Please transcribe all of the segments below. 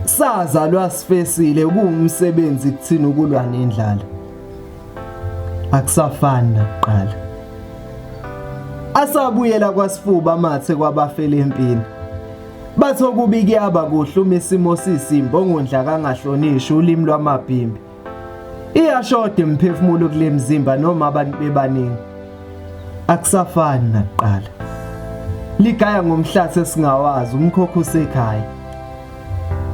Sazalwa sifesile kuwumsebenzi kuthina ukulwa nendlala. Aksafani nakqala. Asabuyela kwaSifuba mathe kwabafela empini. Bathi okubike abakuhle uma isimo sisimbo ngondla kangahlonishwa ulimi lwamabhimbi. Iyashoda imphefumulo kule mzimba noma abantu bebaningi. Aksafani nakqala. Ligaya ngomhlathi esingawazi umkhokho usekhaya.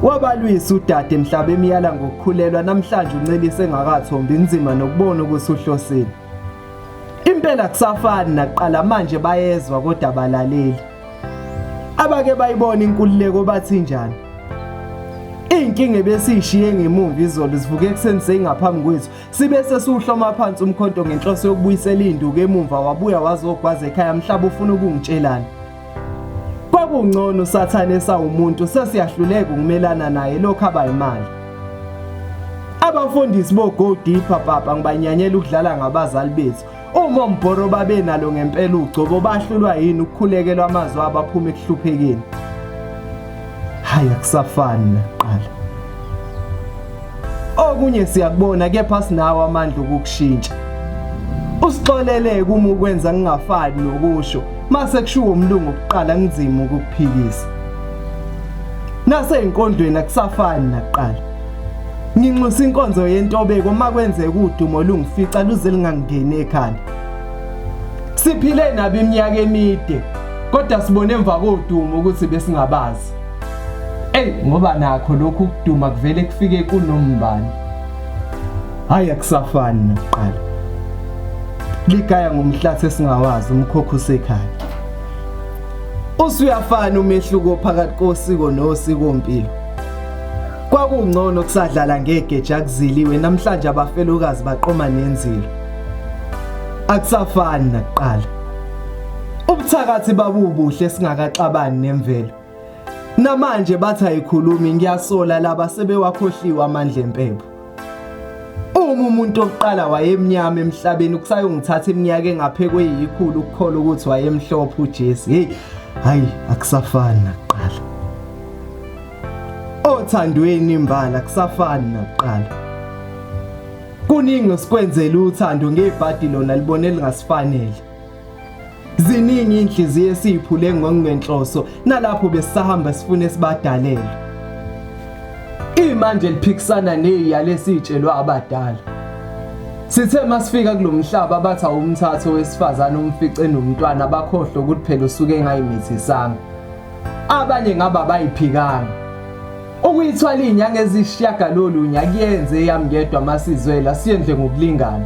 Wabalwisa udade emhlaba emiyala ngokukhulelwa namhlanje uncelise engakathombi inzima nokubona ukuthi uhloseni. Impela akusafani nakqala manje bayezwa kodwa abalaleli. Abake bayibona inkululeko bathi njani. Inkinga ebesishiye ngemuva izolo sivuke ekseni seyingaphambi kwethu sibe sesuhloma phansi umkhonto ngenhloso yokubuyisela induku emuva wabuya wazogwaza ekhaya mhlaba ufuna ukungitshelana. Kwakungcono usathane sawumuntu sesiyahluleka ukumelana naye lokho abayimali. Abafundisi bo-Go Deeper papa ngibanyanyela ukudlala ngabazali bethu. Uma umbhoro babenalo ngempela ugcobo bahlulwa yini ukukhulekelwa amazwi abaphuma ekuhluphekeni. Hayi akusafani naqala. Okunye siyakubona kepha sinawo amandla ukukushintsha. Usixoleleke uma ukwenza ngingafani nokusho mase kushiwo umlungu ukuqala ngizima ukukuphikisa. Nasey'nkondlweni akusafani naqala. Nginxusa inkonzo yentobeko uma kwenzeka udumo olungifica luze lingangeni ekhanda. Siphile nabo iminyaka emide kodwa sibone emva kodumo ukuthi besingabazi. Ngoba nakho lokhu kuduma kuvele kufike kunombani. Hayi akusafani naqala. Ligaya ngomhlathi esingawazi umkhokho usekhaya. Usuyafana umehluko phakathi kosiko nosikompilo. Kwakungcono kusadlala ngegeja kuziliwe namhlanje abafelokazi baqoma nenzilo. Akusafani naqala. Ubuthakathi babubuhle singakaxabani nemvelo. Namanje bathi ayikhulumi ngiyasola laba sebewakhohliwe amandla empepho. Uma umuntu oqala wayemnyama emhlabeni kusayongithatha iminyaka engaphekwe yikhulu ukukholwa ukuthi wayemhlophe uJesu. Hayi akusafani naqala. Othandweni imbala akusafani naqala. Kuningi sikwenzela uthando ngebhadi lona libone lingasifanele. Ziningi inhliziyo esiphule ngokungenhloso nalapho besahamba sifune sibadalele. Imanje liphikisana neziyalo esitshelwa abadala. Sithe masifika kulomhlaba bathi awumthatho wesifazana umfice nomntwana bakhohlwe ukuthi phela usuke engayimithisanga. Abanye ngaba bayiphikanga. Ukuyithwala inyanga ezishiyagalolunye akuyenze yami ngedwa masizwela siyendle ngokulingana.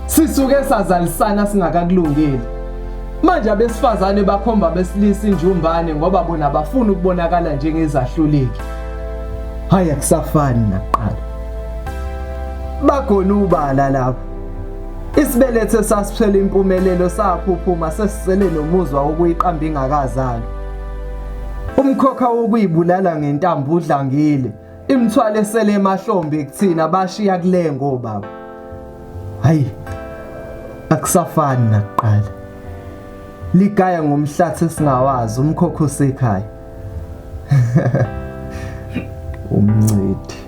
Sisuke sazalisana singakakulungeli. Manje abesifazane bakhomba besilisa injumbane ngoba bona bafuna ukubonakala njengezahluleki. Hayi akusafani naqala. Bakhona ubala lapho. Isibelethe sasiphela impumelelo saphuphuma sesisele nomuzwa wokuyiqamba ingakazali. Umkhokha wokuyibulala ngentambo udlangile. Imthwalo esele emahlombe kuthina bashiya kulengo baba. Hayi akusafani naqala. Ligaya ngomhlathi esingawazi umkhokho usekhaya. Umncidi.